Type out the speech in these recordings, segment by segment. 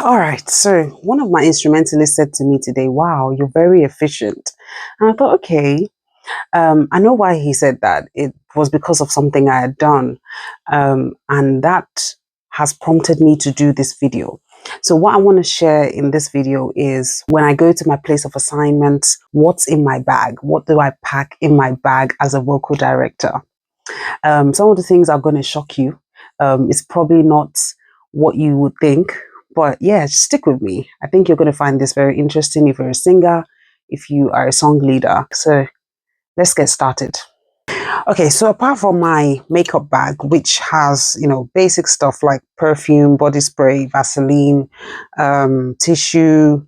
All right, so one of my instrumentalists said to me today, "Wow, you're very efficient." And I thought, okay, I know why he said that. It was because of something I had done, and that has prompted me to do this video. So what I want to share in this video is when I go to my place of assignment, what's in my bag? What do I pack in my bag as a vocal director? Some of the things are going to shock you. It's probably not what you would think, but yeah, just stick with me. I think you're going to find this very interesting if you're a singer, if you are a song leader. So let's get started. Okay, so apart from my makeup bag, which has, basic stuff like perfume, body spray, Vaseline, tissue,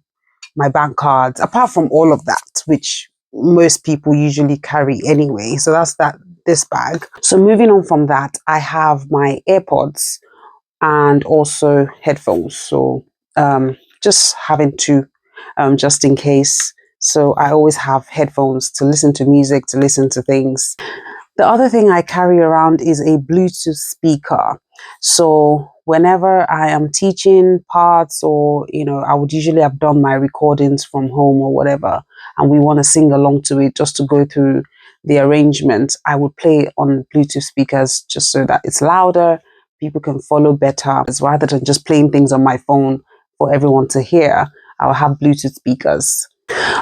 my bank cards, apart from all of that, which most people usually carry anyway. So that's this bag. So moving on from that, I have my AirPods and also headphones. So just having two, just in case. So I always have headphones to listen to music, to listen to things. The other thing I carry around is a Bluetooth speaker. So whenever I am teaching parts or, I would usually have done my recordings from home or whatever, and we want to sing along to it just to go through the arrangement, I would play on Bluetooth speakers just so that it's louder, people can follow better. Rather than just playing things on my phone for everyone to hear, I'll have Bluetooth speakers.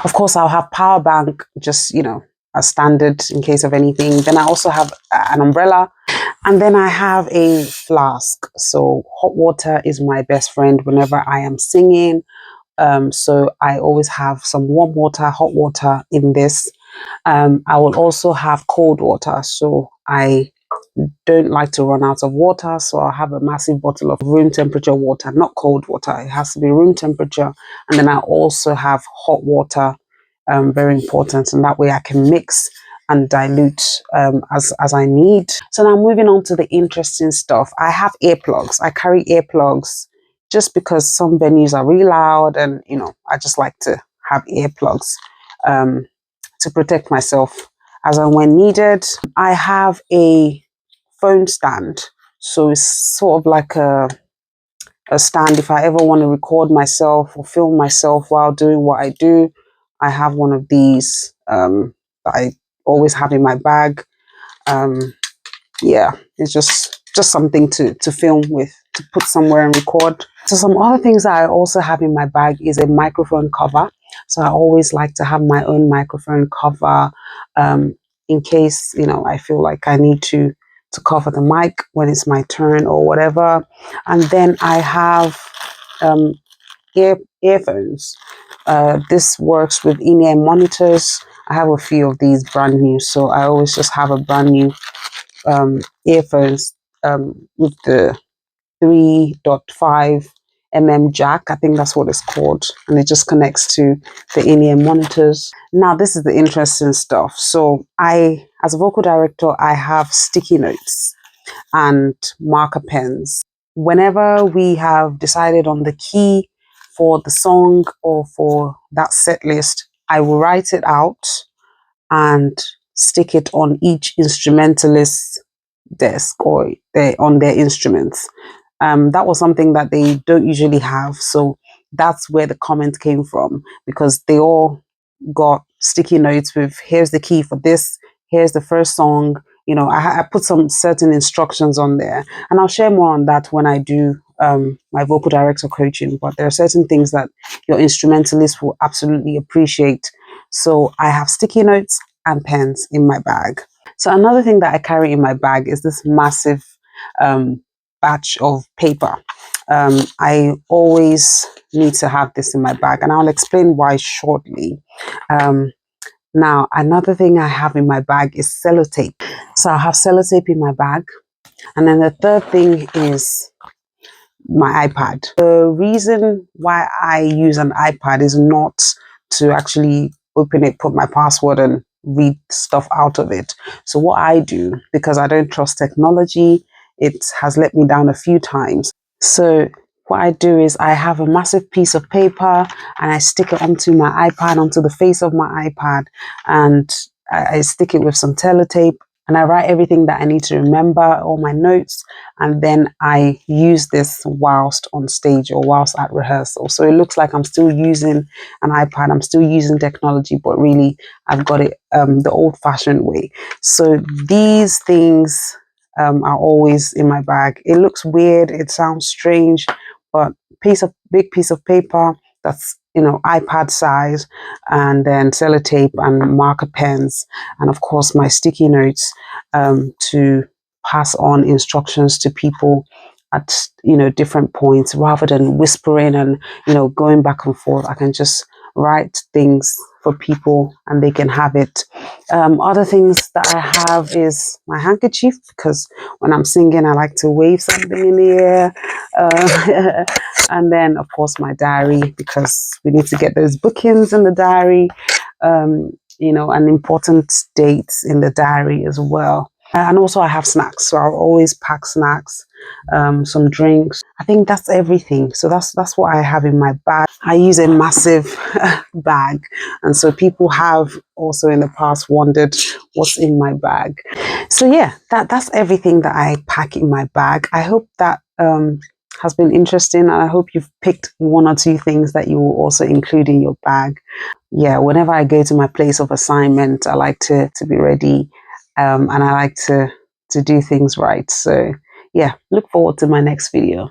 Of course, I'll have power bank, just, as standard in case of anything. Then I also have an umbrella, and then I have a flask. So hot water is my best friend whenever I am singing. So I always have some warm water, hot water in this. I will also have cold water. So I don't like to run out of water. So I'll have a massive bottle of room temperature water, not cold water. It has to be room temperature. And then I also have hot water, very important. And that way I can mix and dilute as I need. So now moving on to the interesting stuff. I have earplugs. I carry earplugs just because some venues are really loud, and I just like to have earplugs to protect myself as and when needed. I have a phone stand, so it's sort of like a stand if I ever want to record myself or film myself while doing what I do. I have one of these that I always have in my bag. Yeah, it's just something to film with, to put somewhere and record. So some other things that I also have in my bag is a microphone cover. So I always like to have my own microphone cover in case, I feel like I need to cover the mic when it's my turn or whatever. And then I have earphones. This works with in-ear monitors. I have a few of these brand new, so I always just have a brand new earphones with the 3.5 mm jack. I think that's what it's called, and it just connects to the in-ear monitors. Now this is the interesting stuff. So as a vocal director, I have sticky notes and marker pens. Whenever we have decided on the key for the song or for that set list, I will write it out and stick it on each instrumentalist's desk or on their instruments. That was something that they don't usually have. So that's where the comment came from, because they all got sticky notes with, here's the key for this, here's the first song. I put some certain instructions on there, and I'll share more on that when I do my vocal director coaching. But there are certain things that your instrumentalist will absolutely appreciate. So I have sticky notes and pens in my bag. So another thing that I carry in my bag is this massive batch of paper. I always need to have this in my bag, and I'll explain why shortly. Now, another thing I have in my bag is sellotape. So I have sellotape in my bag. And then the third thing is my iPad. The reason why I use an iPad is not to actually open it, put my password, and read stuff out of it. So what I do, because I don't trust technology, it has let me down a few times. So what I do is I have a massive piece of paper and I stick it onto my iPad, onto the face of my iPad, and I stick it with some sellotape, and I write everything that I need to remember, all my notes, and then I use this whilst on stage or whilst at rehearsal. So it looks like I'm still using an iPad, I'm still using technology, but really I've got it the old-fashioned way. So these things are always in my bag. It looks weird, it sounds strange, but big piece of paper that's, you know, iPad size, and then sellotape and marker pens, and of course my sticky notes to pass on instructions to people at, you know, different points, rather than whispering and, you know, going back and forth. I can just write things for people and they can have it. Other things that I have is my handkerchief, because when I'm singing I like to wave something in the air. And then of course my diary, because we need to get those bookings in the diary, you know, and important dates in the diary as well. And also I have snacks, so I'll always pack snacks, some drinks. I think that's everything. So that's what I have in my bag. I use a massive bag, and so people have also in the past wondered what's in my bag. So yeah, that's everything that I pack in my bag. I hope that has been interesting, and I hope you've picked one or two things that you will also include in your bag. Yeah, whenever I go to my place of assignment, I like to be ready, and I like to do things right. So yeah, look forward to my next video.